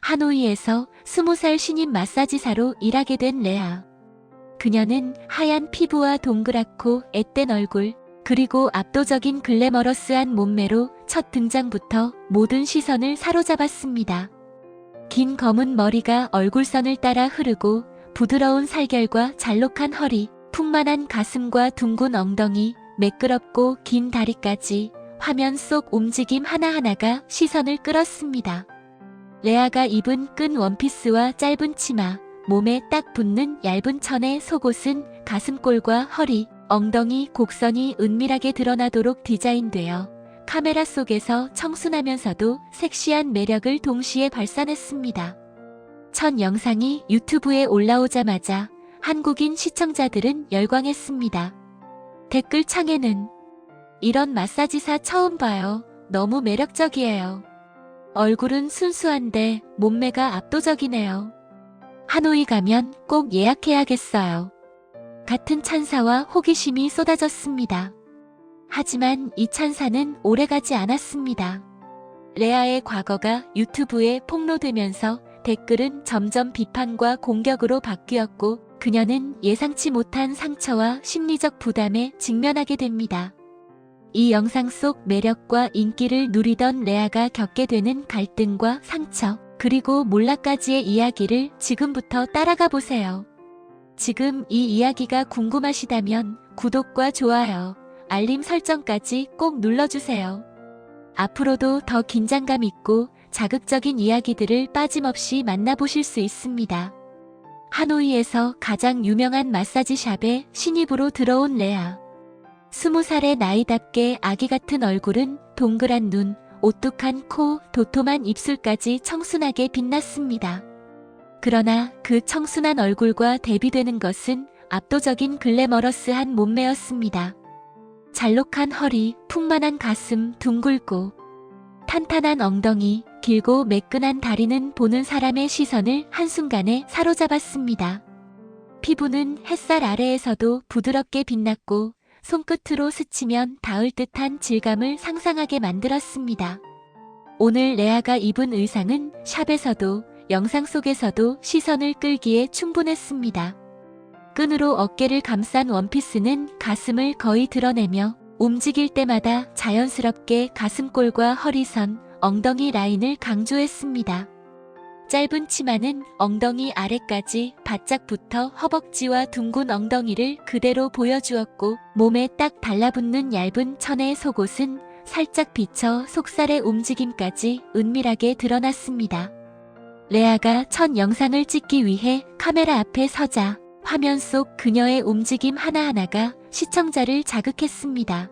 하노이에서 20살 신임 마사지사로 일하게 된 레아. 그녀는 하얀 피부와 동그랗고 앳된 얼굴, 그리고 압도적인 글래머러스한 몸매로 첫 등장부터 모든 시선을 사로잡았습니다. 긴 검은 머리가 얼굴선을 따라 흐르고 부드러운 살결과 잘록한 허리, 풍만한 가슴과 둥근 엉덩이, 매끄럽고 긴 다리까지 화면 속 움직임 하나하나가 시선을 끌었습니다. 레아가 입은 끈 원피스와 짧은 치마, 몸에 딱 붙는 얇은 천의 속옷은 가슴골과 허리, 엉덩이 곡선이 은밀하게 드러나도록 디자인되어 카메라 속에서 청순하면서도 섹시한 매력을 동시에 발산했습니다. 첫 영상이 유튜브에 올라오자마자 한국인 시청자들은 열광했습니다. 댓글창에는 "이런 마사지사 처음 봐요. 너무 매력적이에요. 얼굴은 순수한데 몸매가 압도적이네요. 하노이 가면 꼭 예약해야겠어요." 같은 찬사와 호기심이 쏟아졌습니다. 하지만 이 찬사는 오래가지 않았습니다. 레아의 과거가 유튜브에 폭로되면서 댓글은 점점 비판과 공격으로 바뀌었고, 그녀는 예상치 못한 상처와 심리적 부담에 직면하게 됩니다. 이 영상 속 매력과 인기를 누리던 레아가 겪게 되는 갈등과 상처, 그리고 몰락까지의 이야기를 지금부터 따라가 보세요. 지금 이 이야기가 궁금하시다면 구독과 좋아요, 알림 설정까지 꼭 눌러주세요. 앞으로도 더 긴장감 있고 자극적인 이야기들을 빠짐없이 만나보실 수 있습니다. 하노이에서 가장 유명한 마사지 샵에 신입으로 들어온 레아. 20살의 나이답게 아기 같은 얼굴은 동그란 눈, 오뚝한 코, 도톰한 입술까지 청순하게 빛났습니다. 그러나 그 청순한 얼굴과 대비되는 것은 압도적인 글래머러스한 몸매였습니다. 잘록한 허리, 풍만한 가슴, 둥글고 탄탄한 엉덩이, 길고 매끈한 다리는 보는 사람의 시선을 한순간에 사로잡았습니다. 피부는 햇살 아래에서도 부드럽게 빛났고 손끝으로 스치면 닿을 듯한 질감을 상상하게 만들었습니다. 오늘 레아가 입은 의상은 샵에서도 영상 속에서도 시선을 끌기에 충분했습니다. 끈으로 어깨를 감싼 원피스는 가슴을 거의 드러내며 움직일 때마다 자연스럽게 가슴골과 허리선, 엉덩이 라인을 강조했습니다. 짧은 치마는 엉덩이 아래까지 바짝 붙어 허벅지와 둥근 엉덩이를 그대로 보여주었고, 몸에 딱 달라붙는 얇은 천의 속옷은 살짝 비쳐 속살의 움직임까지 은밀하게 드러났습니다. 레아가 첫 영상을 찍기 위해 카메라 앞에 서자 화면 속 그녀의 움직임 하나하나가 시청자를 자극했습니다.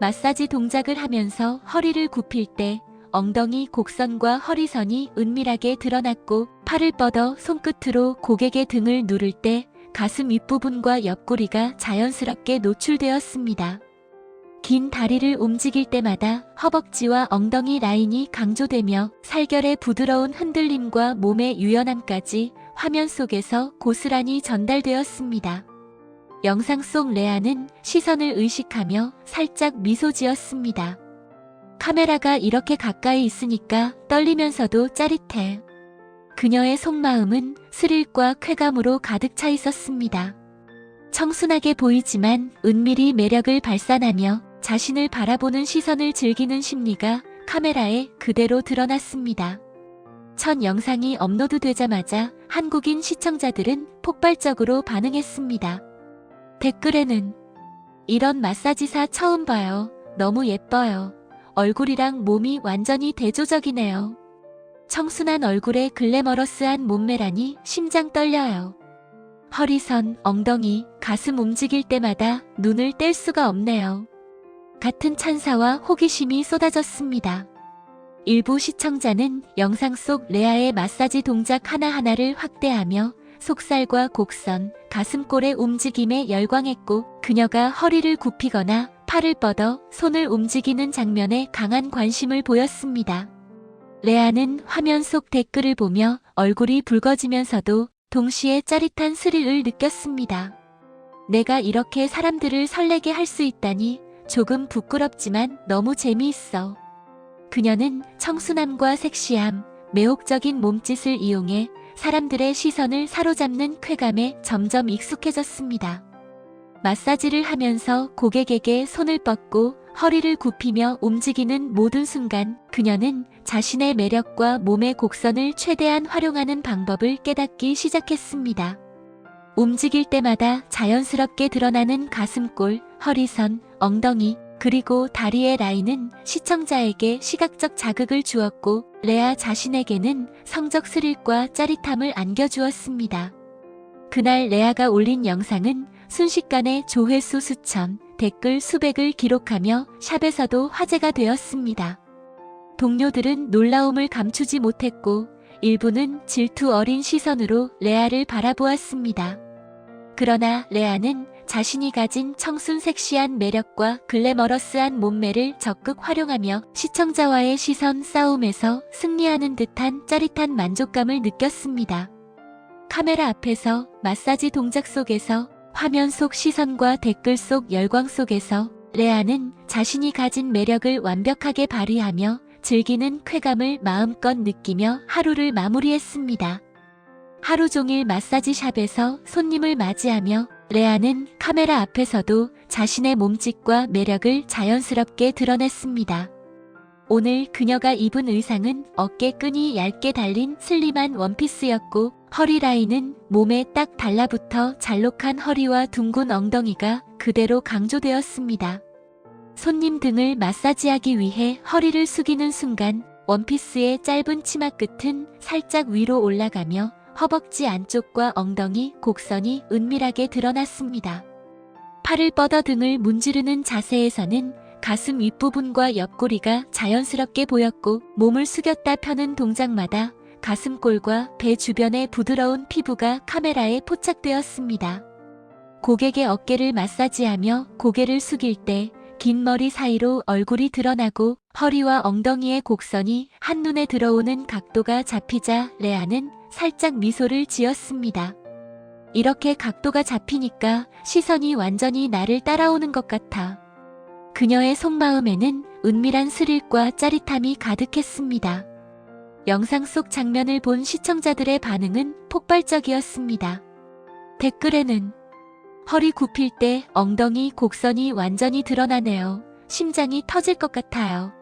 마사지 동작을 하면서 허리를 굽힐 때 엉덩이 곡선과 허리선이 은밀하게 드러났고, 팔을 뻗어 손끝으로 고객의 등을 누를 때 가슴 윗부분과 옆구리가 자연스럽게 노출되었습니다. 긴 다리를 움직일 때마다 허벅지와 엉덩이 라인이 강조되며 살결의 부드러운 흔들림과 몸의 유연함까지 화면 속에서 고스란히 전달되었습니다. 영상 속 레아는 시선을 의식하며 살짝 미소 지었습니다. 카메라가 이렇게 가까이 있으니까 떨리면서도 짜릿해. 그녀의 속마음은 스릴과 쾌감으로 가득 차 있었습니다. 청순하게 보이지만 은밀히 매력을 발산하며 자신을 바라보는 시선을 즐기는 심리가 카메라에 그대로 드러났습니다. 첫 영상이 업로드되자마자 한국인 시청자들은 폭발적으로 반응했습니다. 댓글에는 "이런 마사지사 처음 봐요. 너무 예뻐요. 얼굴이랑 몸이 완전히 대조적이네요. 청순한 얼굴에 글래머러스한 몸매라니 심장 떨려요. 허리선, 엉덩이, 가슴 움직일 때마다 눈을 뗄 수가 없네요." 같은 찬사와 호기심이 쏟아졌습니다. 일부 시청자는 영상 속 레아의 마사지 동작 하나하나를 확대하며 속살과 곡선, 가슴골의 움직임에 열광했고, 그녀가 허리를 굽히거나 팔을 뻗어 손을 움직이는 장면에 강한 관심을 보였습니다. 레아는 화면 속 댓글을 보며 얼굴이 붉어지면서도 동시에 짜릿한 스릴을 느꼈습니다. "내가 이렇게 사람들을 설레게 할 수 있다니 조금 부끄럽지만 너무 재미있어." 그녀는 청순함과 섹시함, 매혹적인 몸짓을 이용해 사람들의 시선을 사로잡는 쾌감에 점점 익숙해졌습니다. 마사지를 하면서 고객에게 손을 뻗고 허리를 굽히며 움직이는 모든 순간 그녀는 자신의 매력과 몸의 곡선을 최대한 활용하는 방법을 깨닫기 시작했습니다. 움직일 때마다 자연스럽게 드러나는 가슴골, 허리선, 엉덩이, 그리고 다리의 라인은 시청자에게 시각적 자극을 주었고 레아 자신에게는 성적 스릴과 짜릿함을 안겨주었습니다. 그날 레아가 올린 영상은 순식간에 조회수 수천, 댓글 수백을 기록하며 샵에서도 화제가 되었습니다. 동료들은 놀라움을 감추지 못했고 일부는 질투 어린 시선으로 레아를 바라보았습니다. 그러나 레아는 자신이 가진 청순 섹시한 매력과 글래머러스한 몸매를 적극 활용하며 시청자와의 시선 싸움에서 승리하는 듯한 짜릿한 만족감을 느꼈습니다. 카메라 앞에서 마사지 동작 속에서 화면 속 시선과 댓글 속 열광 속에서 레아는 자신이 가진 매력을 완벽하게 발휘하며 즐기는 쾌감을 마음껏 느끼며 하루를 마무리했습니다. 하루 종일 마사지샵에서 손님을 맞이하며 레아는 카메라 앞에서도 자신의 몸짓과 매력을 자연스럽게 드러냈습니다. 오늘 그녀가 입은 의상은 어깨끈이 얇게 달린 슬림한 원피스였고 허리 라인은 몸에 딱 달라붙어 잘록한 허리와 둥근 엉덩이가 그대로 강조되었습니다. 손님 등을 마사지하기 위해 허리를 숙이는 순간 원피스의 짧은 치마 끝은 살짝 위로 올라가며 허벅지 안쪽과 엉덩이, 곡선이 은밀하게 드러났습니다. 팔을 뻗어 등을 문지르는 자세에서는 가슴 윗부분과 옆구리가 자연스럽게 보였고 몸을 숙였다 펴는 동작마다 가슴골과 배 주변의 부드러운 피부가 카메라에 포착되었습니다. 고객의 어깨를 마사지하며 고개를 숙일 때 긴 머리 사이로 얼굴이 드러나고 허리와 엉덩이의 곡선이 한눈에 들어오는 각도가 잡히자 레아는 살짝 미소를 지었습니다. 이렇게 각도가 잡히니까 시선이 완전히 나를 따라오는 것 같아. 그녀의 속마음에는 은밀한 스릴과 짜릿함이 가득했습니다. 영상 속 장면을 본 시청자들의 반응은 폭발적이었습니다. 댓글에는 허리 굽힐 때 엉덩이 곡선이 완전히 드러나네요. 심장이 터질 것 같아요.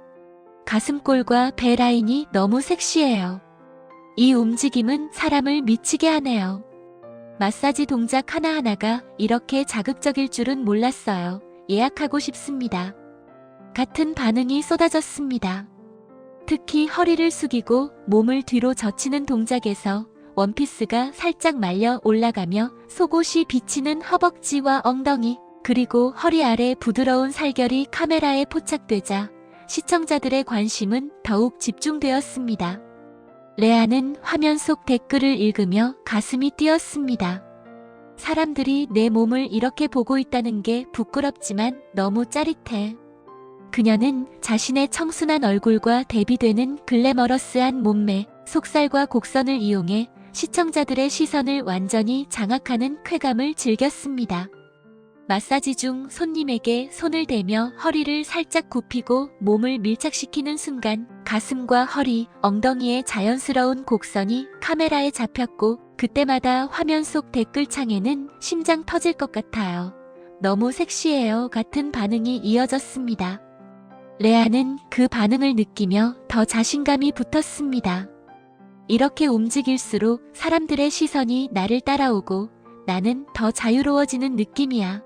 가슴골과 배 라인이 너무 섹시해요. 이 움직임은 사람을 미치게 하네요. 마사지 동작 하나하나가 이렇게 자극적일 줄은 몰랐어요. 예약하고 싶습니다. 같은 반응이 쏟아졌습니다. 특히 허리를 숙이고 몸을 뒤로 젖히는 동작에서 원피스가 살짝 말려 올라가며 속옷이 비치는 허벅지와 엉덩이, 그리고 허리 아래 부드러운 살결이 카메라에 포착되자 시청자들의 관심은 더욱 집중되었습니다. 레아는 화면 속 댓글을 읽으며 가슴이 뛰었습니다. 사람들이 내 몸을 이렇게 보고 있다는 게 부끄럽지만 너무 짜릿해. 그녀는 자신의 청순한 얼굴과 대비되는 글래머러스한 몸매, 속살과 곡선을 이용해 시청자들의 시선을 완전히 장악하는 쾌감을 즐겼습니다. 마사지 중 손님에게 손을 대며 허리를 살짝 굽히고 몸을 밀착시키는 순간 가슴과 허리, 엉덩이의 자연스러운 곡선이 카메라에 잡혔고 그때마다 화면 속 댓글창에는 심장 터질 것 같아요. 너무 섹시해요 같은 반응이 이어졌습니다. 레아는 그 반응을 느끼며 더 자신감이 붙었습니다. 이렇게 움직일수록 사람들의 시선이 나를 따라오고 나는 더 자유로워지는 느낌이야.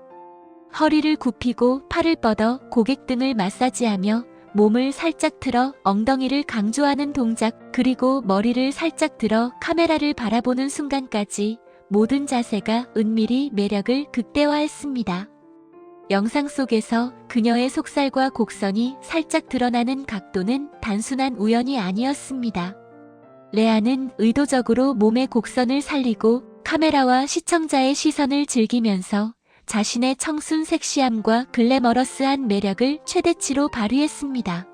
허리를 굽히고 팔을 뻗어 고객 등을 마사지하며 몸을 살짝 틀어 엉덩이를 강조하는 동작, 그리고 머리를 살짝 들어 카메라를 바라보는 순간까지 모든 자세가 은밀히 매력을 극대화했습니다. 영상 속에서 그녀의 속살과 곡선이 살짝 드러나는 각도는 단순한 우연이 아니었습니다. 레아는 의도적으로 몸의 곡선을 살리고 카메라와 시청자의 시선을 즐기면서 자신의 청순 섹시함과 글래머러스한 매력을 최대치로 발휘했습니다.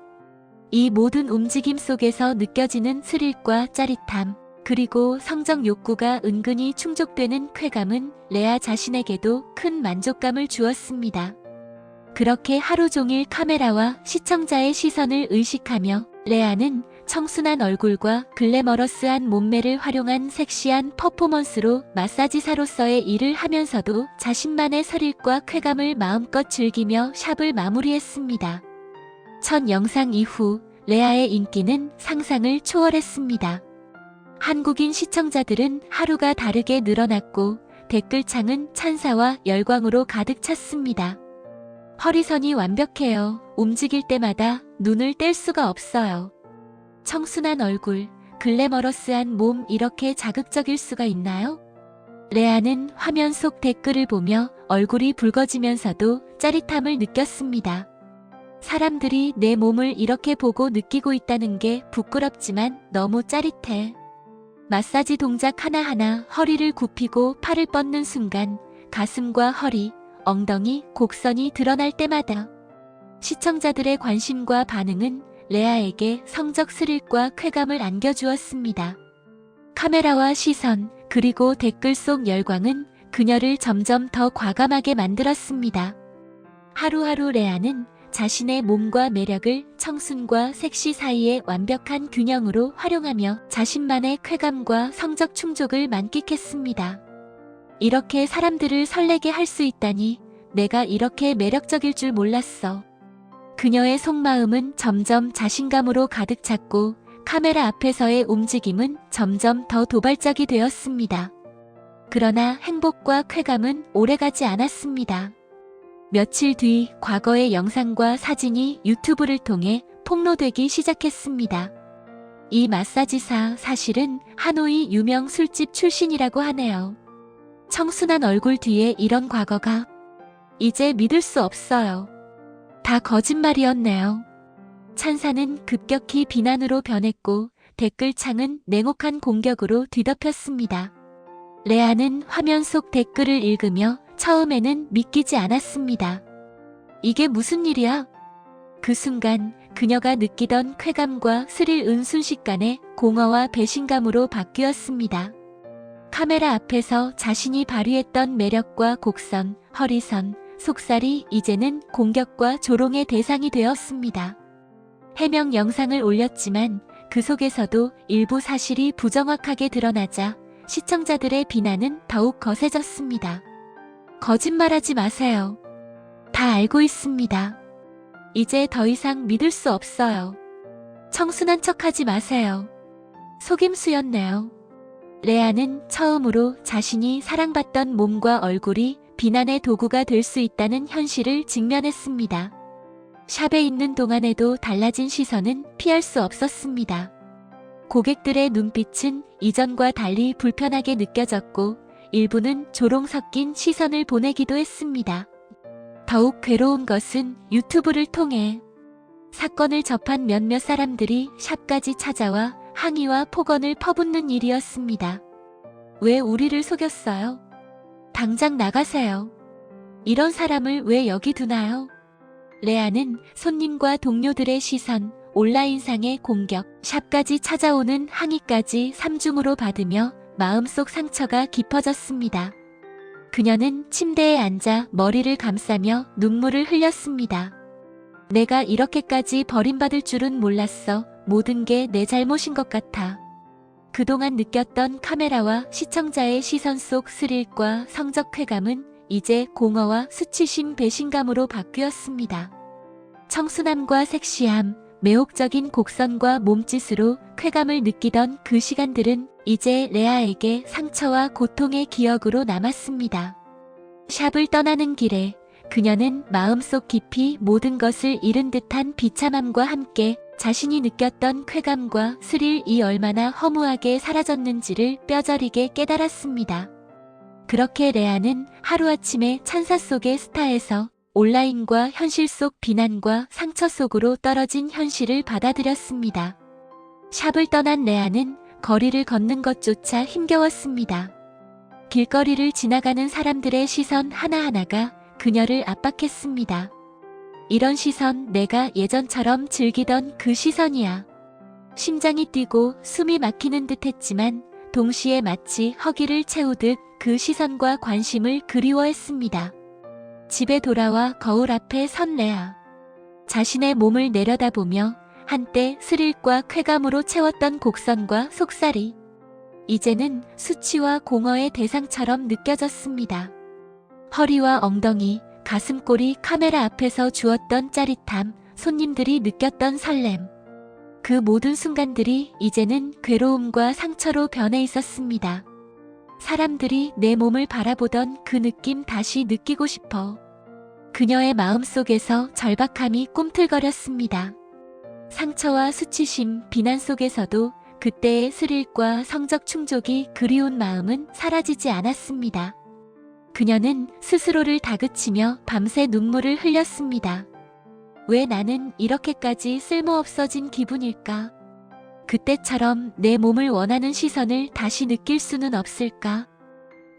이 모든 움직임 속에서 느껴지는 스릴과 짜릿함, 그리고 성적 욕구가 은근히 충족되는 쾌감은 레아 자신에게도 큰 만족감을 주었습니다. 그렇게 하루 종일 카메라와 시청자의 시선을 의식하며 레아는 청순한 얼굴과 글래머러스한 몸매를 활용한 섹시한 퍼포먼스로 마사지사로서의 일을 하면서도 자신만의 스릴과 쾌감을 마음껏 즐기며 샵을 마무리했습니다. 첫 영상 이후 레아의 인기는 상상을 초월했습니다. 한국인 시청자들은 하루가 다르게 늘어났고 댓글창은 찬사와 열광으로 가득 찼습니다. 허리선이 완벽해요. 움직일 때마다 눈을 뗄 수가 없어요. 청순한 얼굴, 글래머러스한 몸 이렇게 자극적일 수가 있나요? 레아는 화면 속 댓글을 보며 얼굴이 붉어지면서도 짜릿함을 느꼈습니다. 사람들이 내 몸을 이렇게 보고 느끼고 있다는 게 부끄럽지만 너무 짜릿해. 마사지 동작 하나하나 허리를 굽히고 팔을 뻗는 순간 가슴과 허리, 엉덩이, 곡선이 드러날 때마다 시청자들의 관심과 반응은 레아에게 성적 스릴과 쾌감을 안겨주었습니다. 카메라와 시선, 그리고 댓글 속 열광은 그녀를 점점 더 과감하게 만들었습니다. 하루하루 레아는 자신의 몸과 매력을 청순과 섹시 사이의 완벽한 균형으로 활용하며 자신만의 쾌감과 성적 충족을 만끽했습니다. 이렇게 사람들을 설레게 할 수 있다니 내가 이렇게 매력적일 줄 몰랐어. 그녀의 속마음은 점점 자신감으로 가득 찼고 카메라 앞에서의 움직임은 점점 더 도발적이 되었습니다. 그러나 행복과 쾌감은 오래가지 않았습니다. 며칠 뒤 과거의 영상과 사진이 유튜브를 통해 폭로되기 시작했습니다. 이 마사지사 사실은 하노이 유명 술집 출신이라고 하네요. 청순한 얼굴 뒤에 이런 과거가 이제 믿을 수 없어요. 다 거짓말이었네요. 찬사는 급격히 비난으로 변했고 댓글창은 냉혹한 공격으로 뒤덮였습니다. 레아는 화면 속 댓글을 읽으며 처음에는 믿기지 않았습니다. 이게 무슨 일이야? 그 순간 그녀가 느끼던 쾌감과 스릴 순식간에 공허와 배신감으로 바뀌었습니다. 카메라 앞에서 자신이 발휘했던 매력과 곡선, 허리선, 속살이 이제는 공격과 조롱의 대상이 되었습니다. 해명 영상을 올렸지만 그 속에서도 일부 사실이 부정확하게 드러나자 시청자들의 비난은 더욱 거세졌습니다. 거짓말하지 마세요. 다 알고 있습니다. 이제 더 이상 믿을 수 없어요. 청순한 척하지 마세요. 속임수였네요. 레아는 처음으로 자신이 사랑받던 몸과 얼굴이 비난의 도구가 될 수 있다는 현실을 직면했습니다. 샵에 있는 동안에도 달라진 시선은 피할 수 없었습니다. 고객들의 눈빛은 이전과 달리 불편하게 느껴졌고 일부는 조롱 섞인 시선을 보내기도 했습니다. 더욱 괴로운 것은 유튜브를 통해 사건을 접한 몇몇 사람들이 샵까지 찾아와 항의와 폭언을 퍼붓는 일이었습니다. 왜 우리를 속였어요? 당장 나가세요. 이런 사람을 왜 여기 두나요? 레아는 손님과 동료들의 시선, 온라인상의 공격, 샵까지 찾아오는 항의까지 삼중으로 받으며 마음속 상처가 깊어졌습니다. 그녀는 침대에 앉아 머리를 감싸며 눈물을 흘렸습니다. 내가 이렇게까지 버림받을 줄은 몰랐어. 모든 게 내 잘못인 것 같아. 그동안 느꼈던 카메라와 시청자의 시선 속 스릴과 성적 쾌감은 이제 공허와 수치심 배신감으로 바뀌었습니다. 청순함과 섹시함, 매혹적인 곡선과 몸짓으로 쾌감을 느끼던 그 시간들은 이제 레아에게 상처와 고통의 기억으로 남았습니다. 샵을 떠나는 길에 그녀는 마음속 깊이 모든 것을 잃은 듯한 비참함과 함께 자신이 느꼈던 쾌감과 스릴이 얼마나 허무하게 사라졌는지를 뼈저리게 깨달았습니다. 그렇게 레아는 하루아침에 찬사 속의 스타에서 온라인과 현실 속 비난과 상처 속으로 떨어진 현실을 받아들였습니다. 샵을 떠난 레아는 거리를 걷는 것조차 힘겨웠습니다. 길거리를 지나가는 사람들의 시선 하나하나가 그녀를 압박했습니다. 이런 시선 내가 예전처럼 즐기던 그 시선이야. 심장이 뛰고 숨이 막히는 듯 했지만 동시에 마치 허기를 채우듯 그 시선과 관심을 그리워했습니다. 집에 돌아와 거울 앞에 선 레아. 자신의 몸을 내려다보며 한때 스릴과 쾌감으로 채웠던 곡선과 속살이 이제는 수치와 공허의 대상처럼 느껴졌습니다. 허리와 엉덩이, 가슴골이 카메라 앞에서 주었던 짜릿함, 손님들이 느꼈던 설렘. 그 모든 순간들이 이제는 괴로움과 상처로 변해 있었습니다. 사람들이 내 몸을 바라보던 그 느낌 다시 느끼고 싶어. 그녀의 마음속에서 절박함이 꿈틀거렸습니다. 상처와 수치심, 비난 속에서도 그때의 스릴과 성적 충족이 그리운 마음은 사라지지 않았습니다. 그녀는 스스로를 다그치며 밤새 눈물을 흘렸습니다. 왜 나는 이렇게까지 쓸모없어진 기분일까? 그때처럼 내 몸을 원하는 시선을 다시 느낄 수는 없을까?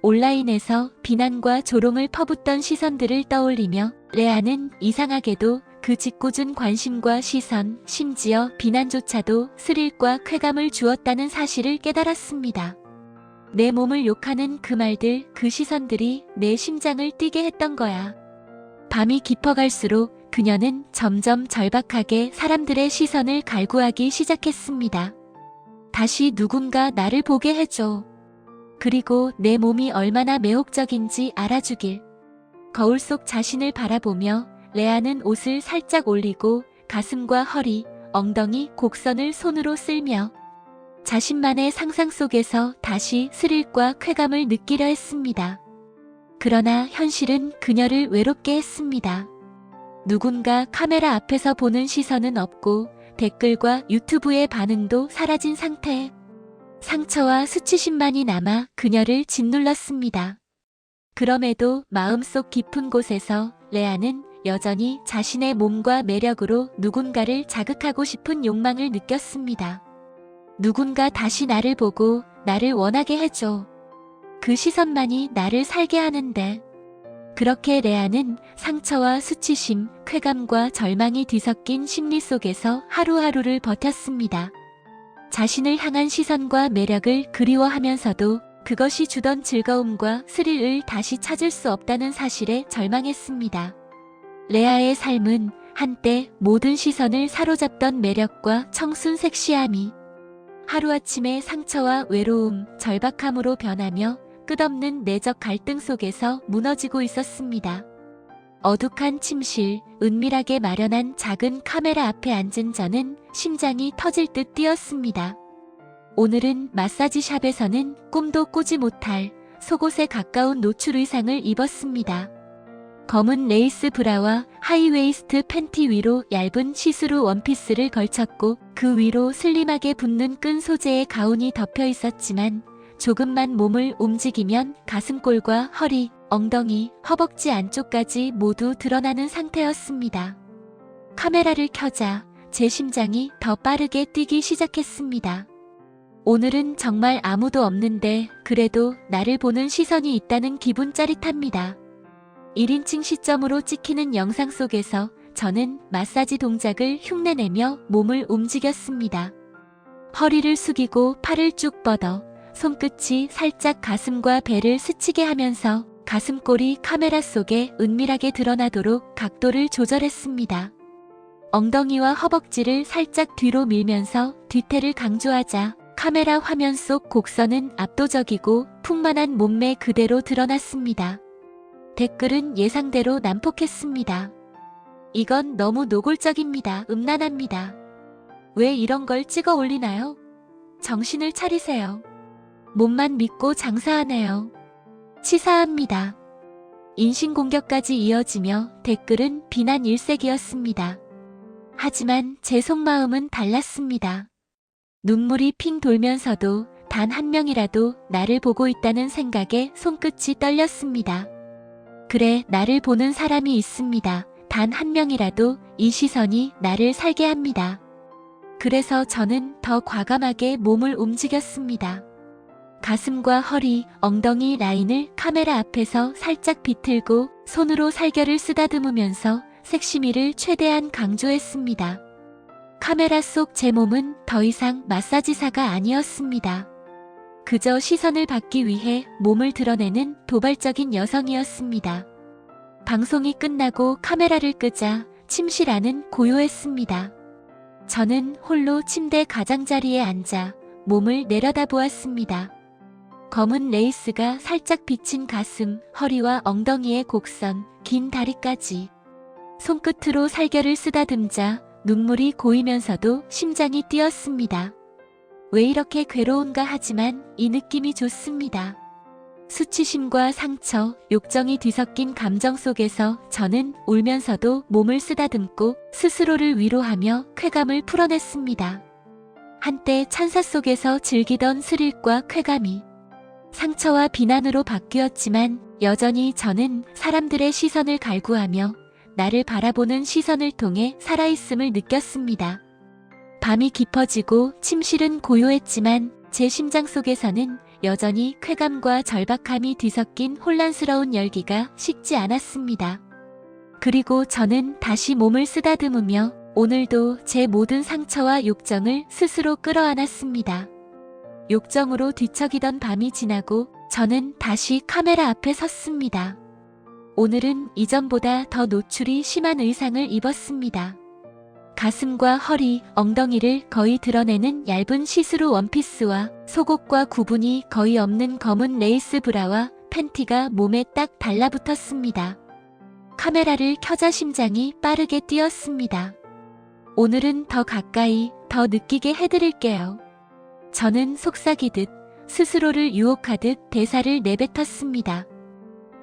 온라인에서 비난과 조롱을 퍼붓던 시선들을 떠올리며 레아는 이상하게도 그 짓궂은 관심과 시선, 심지어 비난조차도 스릴과 쾌감을 주었다는 사실을 깨달았습니다. 내 몸을 욕하는 그 말들, 그 시선들이 내 심장을 뛰게 했던 거야. 밤이 깊어갈수록 그녀는 점점 절박하게 사람들의 시선을 갈구하기 시작했습니다. 다시 누군가 나를 보게 해줘. 그리고 내 몸이 얼마나 매혹적인지 알아주길. 거울 속 자신을 바라보며 레아는 옷을 살짝 올리고 가슴과 허리, 엉덩이, 곡선을 손으로 쓸며 자신만의 상상 속에서 다시 스릴과 쾌감을 느끼려 했습니다. 그러나 현실은 그녀를 외롭게 했습니다. 누군가 카메라 앞에서 보는 시선은 없고 댓글과 유튜브의 반응도 사라진 상태. 상처와 수치심만이 남아 그녀를 짓눌렀습니다. 그럼에도 마음속 깊은 곳에서 레아는 여전히 자신의 몸과 매력으로 누군가를 자극하고 싶은 욕망을 느꼈습니다. 누군가 다시 나를 보고 나를 원하게 해줘. 그 시선만이 나를 살게 하는데. 그렇게 레아는 상처와 수치심, 쾌감과 절망이 뒤섞인 심리 속에서 하루하루를 버텼습니다. 자신을 향한 시선과 매력을 그리워하면서도 그것이 주던 즐거움과 스릴을 다시 찾을 수 없다는 사실에 절망했습니다. 레아의 삶은 한때 모든 시선을 사로잡던 매력과 청순 섹시함이 하루아침에 상처와 외로움, 절박함으로 변하며 끝없는 내적 갈등 속에서 무너지고 있었습니다. 어둑한 침실, 은밀하게 마련한 작은 카메라 앞에 앉은 저는 심장이 터질 듯 뛰었습니다. 오늘은 마사지샵에서는 꿈도 꾸지 못할 속옷에 가까운 노출 의상을 입었습니다. 검은 레이스 브라와 하이웨이스트 팬티 위로 얇은 시스루 원피스를 걸쳤고 그 위로 슬림하게 붙는 끈 소재의 가운이 덮여 있었지만 조금만 몸을 움직이면 가슴골과 허리, 엉덩이, 허벅지 안쪽까지 모두 드러나는 상태였습니다. 카메라를 켜자 제 심장이 더 빠르게 뛰기 시작했습니다. 오늘은 정말 아무도 없는데 그래도 나를 보는 시선이 있다는 기분 짜릿합니다. 1인칭 시점으로 찍히는 영상 속에서 저는 마사지 동작을 흉내내며 몸을 움직였습니다. 허리를 숙이고 팔을 쭉 뻗어 손끝이 살짝 가슴과 배를 스치게 하면서 가슴골이 카메라 속에 은밀하게 드러나도록 각도를 조절했습니다. 엉덩이와 허벅지를 살짝 뒤로 밀면서 뒤태를 강조하자 카메라 화면 속 곡선은 압도적이고 풍만한 몸매 그대로 드러났습니다. 댓글은 예상대로 난폭했습니다. 이건 너무 노골적입니다. 음란합니다. 왜 이런 걸 찍어 올리나요? 정신을 차리세요. 몸만 믿고 장사하네요. 치사합니다. 인신공격까지 이어지며 댓글은 비난 일색이었습니다. 하지만 제 속마음은 달랐습니다. 눈물이 핑 돌면서도 단 한 명이라도 나를 보고 있다는 생각에 손끝이 떨렸습니다. 그래, 나를 보는 사람이 있습니다. 단 한 명이라도 이 시선이 나를 살게 합니다. 그래서 저는 더 과감하게 몸을 움직였습니다. 가슴과 허리, 엉덩이 라인을 카메라 앞에서 살짝 비틀고 손으로 살결을 쓰다듬으면서 섹시미를 최대한 강조했습니다. 카메라 속 제 몸은 더 이상 마사지사가 아니었습니다. 그저 시선을 받기 위해 몸을 드러내는 도발적인 여성이었습니다. 방송이 끝나고 카메라를 끄자 침실 안은 고요했습니다. 저는 홀로 침대 가장자리에 앉아 몸을 내려다보았습니다. 검은 레이스가 살짝 비친 가슴, 허리와 엉덩이의 곡선, 긴 다리까지. 손끝으로 살결을 쓰다듬자 눈물이 고이면서도 심장이 뛰었습니다. 왜 이렇게 괴로운가 하지만 이 느낌이 좋습니다. 수치심과 상처, 욕정이 뒤섞인 감정 속에서 저는 울면서도 몸을 쓰다듬고 스스로를 위로하며 쾌감을 풀어냈습니다. 한때 찬사 속에서 즐기던 스릴과 쾌감이 상처와 비난으로 바뀌었지만 여전히 저는 사람들의 시선을 갈구하며 나를 바라보는 시선을 통해 살아있음을 느꼈습니다. 밤이 깊어지고 침실은 고요했지만 제 심장 속에서는 여전히 쾌감과 절박함이 뒤섞인 혼란스러운 열기가 식지 않았습니다. 그리고 저는 다시 몸을 쓰다듬으며 오늘도 제 모든 상처와 욕정을 스스로 끌어안았습니다. 욕정으로 뒤척이던 밤이 지나고 저는 다시 카메라 앞에 섰습니다. 오늘은 이전보다 더 노출이 심한 의상을 입었습니다. 가슴과 허리, 엉덩이를 거의 드러내는 얇은 시스루 원피스와 속옷과 구분이 거의 없는 검은 레이스 브라와 팬티가 몸에 딱 달라붙었습니다. 카메라를 켜자 심장이 빠르게 뛰었습니다. 오늘은 더 가까이, 더 느끼게 해드릴게요. 저는 속삭이듯, 스스로를 유혹하듯 대사를 내뱉었습니다.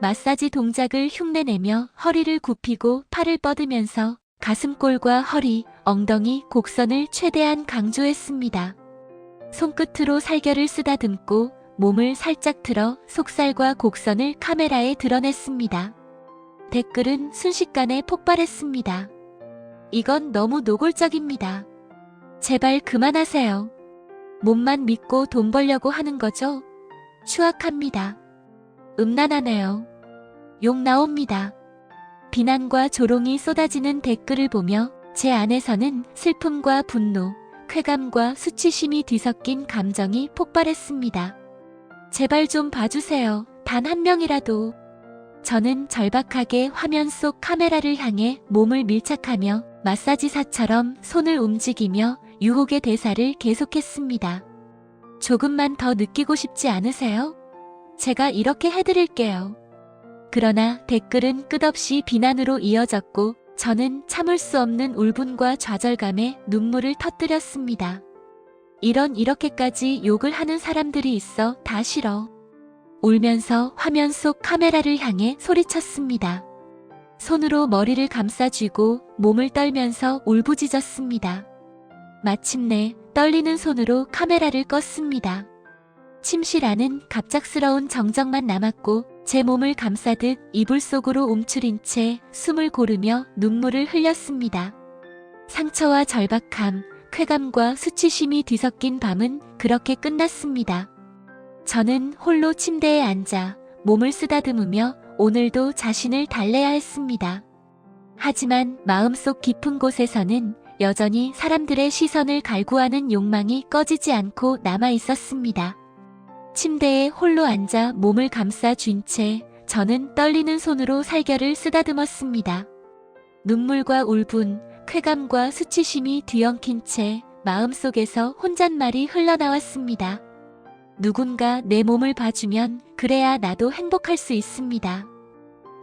마사지 동작을 흉내내며 허리를 굽히고 팔을 뻗으면서 가슴골과 허리, 엉덩이, 곡선을 최대한 강조했습니다. 손끝으로 살결을 쓰다듬고 몸을 살짝 틀어 속살과 곡선을 카메라에 드러냈습니다. 댓글은 순식간에 폭발했습니다. 이건 너무 노골적입니다. 제발 그만하세요. 몸만 믿고 돈 벌려고 하는 거죠? 추악합니다. 음란하네요. 욕 나옵니다. 비난과 조롱이 쏟아지는 댓글을 보며 제 안에서는 슬픔과 분노, 쾌감과 수치심이 뒤섞인 감정이 폭발했습니다. 제발 좀 봐주세요. 단 한 명이라도. 저는 절박하게 화면 속 카메라를 향해 몸을 밀착하며 마사지사처럼 손을 움직이며 유혹의 대사를 계속했습니다. 조금만 더 느끼고 싶지 않으세요? 제가 이렇게 해드릴게요. 그러나 댓글은 끝없이 비난으로 이어졌고 저는 참을 수 없는 울분과 좌절감에 눈물을 터뜨렸습니다. 이렇게까지 욕을 하는 사람들이 있어 다 싫어. 울면서 화면 속 카메라를 향해 소리쳤습니다. 손으로 머리를 감싸쥐고 몸을 떨면서 울부짖었습니다. 마침내 떨리는 손으로 카메라를 껐습니다. 침실 안은 갑작스러운 정적만 남았고 제 몸을 감싸듯 이불 속으로 움츠린 채 숨을 고르며 눈물을 흘렸습니다. 상처와 절박함, 쾌감과 수치심이 뒤섞인 밤은 그렇게 끝났습니다. 저는 홀로 침대에 앉아 몸을 쓰다듬으며 오늘도 자신을 달래야 했습니다. 하지만 마음속 깊은 곳에서는 여전히 사람들의 시선을 갈구하는 욕망이 꺼지지 않고 남아 있었습니다. 침대에 홀로 앉아 몸을 감싸 쥔 채 저는 떨리는 손으로 살결을 쓰다듬었습니다. 눈물과 울분, 쾌감과 수치심이 뒤엉킨 채 마음속에서 혼잣말이 흘러나왔습니다. 누군가 내 몸을 봐주면 그래야 나도 행복할 수 있습니다.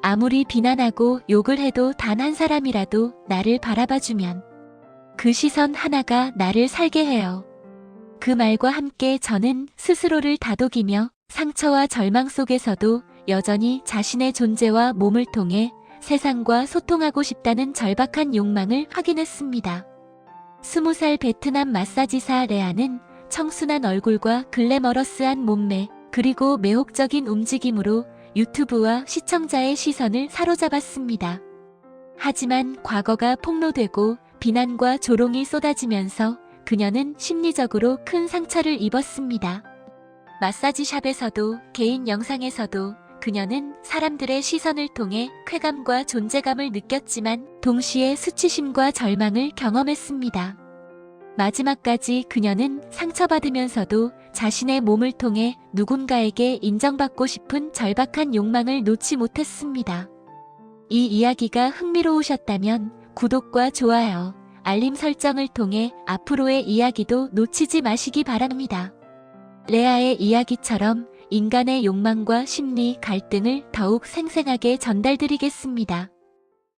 아무리 비난하고 욕을 해도 단 한 사람이라도 나를 바라봐주면 그 시선 하나가 나를 살게 해요. 그 말과 함께 저는 스스로를 다독이며 상처와 절망 속에서도 여전히 자신의 존재와 몸을 통해 세상과 소통하고 싶다는 절박한 욕망을 확인했습니다. 20살 베트남 마사지사 레아는 청순한 얼굴과 글래머러스한 몸매, 그리고 매혹적인 움직임으로 유튜브와 시청자의 시선을 사로잡았습니다. 하지만 과거가 폭로되고 비난과 조롱이 쏟아지면서 그녀는 심리적으로 큰 상처를 입었습니다. 마사지샵에서도 개인 영상에서도 그녀는 사람들의 시선을 통해 쾌감과 존재감을 느꼈지만 동시에 수치심과 절망을 경험했습니다. 마지막까지 그녀는 상처받으면서도 자신의 몸을 통해 누군가에게 인정받고 싶은 절박한 욕망을 놓지 못했습니다. 이 이야기가 흥미로우셨다면 구독과 좋아요, 알림 설정을 통해 앞으로의 이야기도 놓치지 마시기 바랍니다. 레아의 이야기처럼 인간의 욕망과 심리, 갈등을 더욱 생생하게 전달드리겠습니다.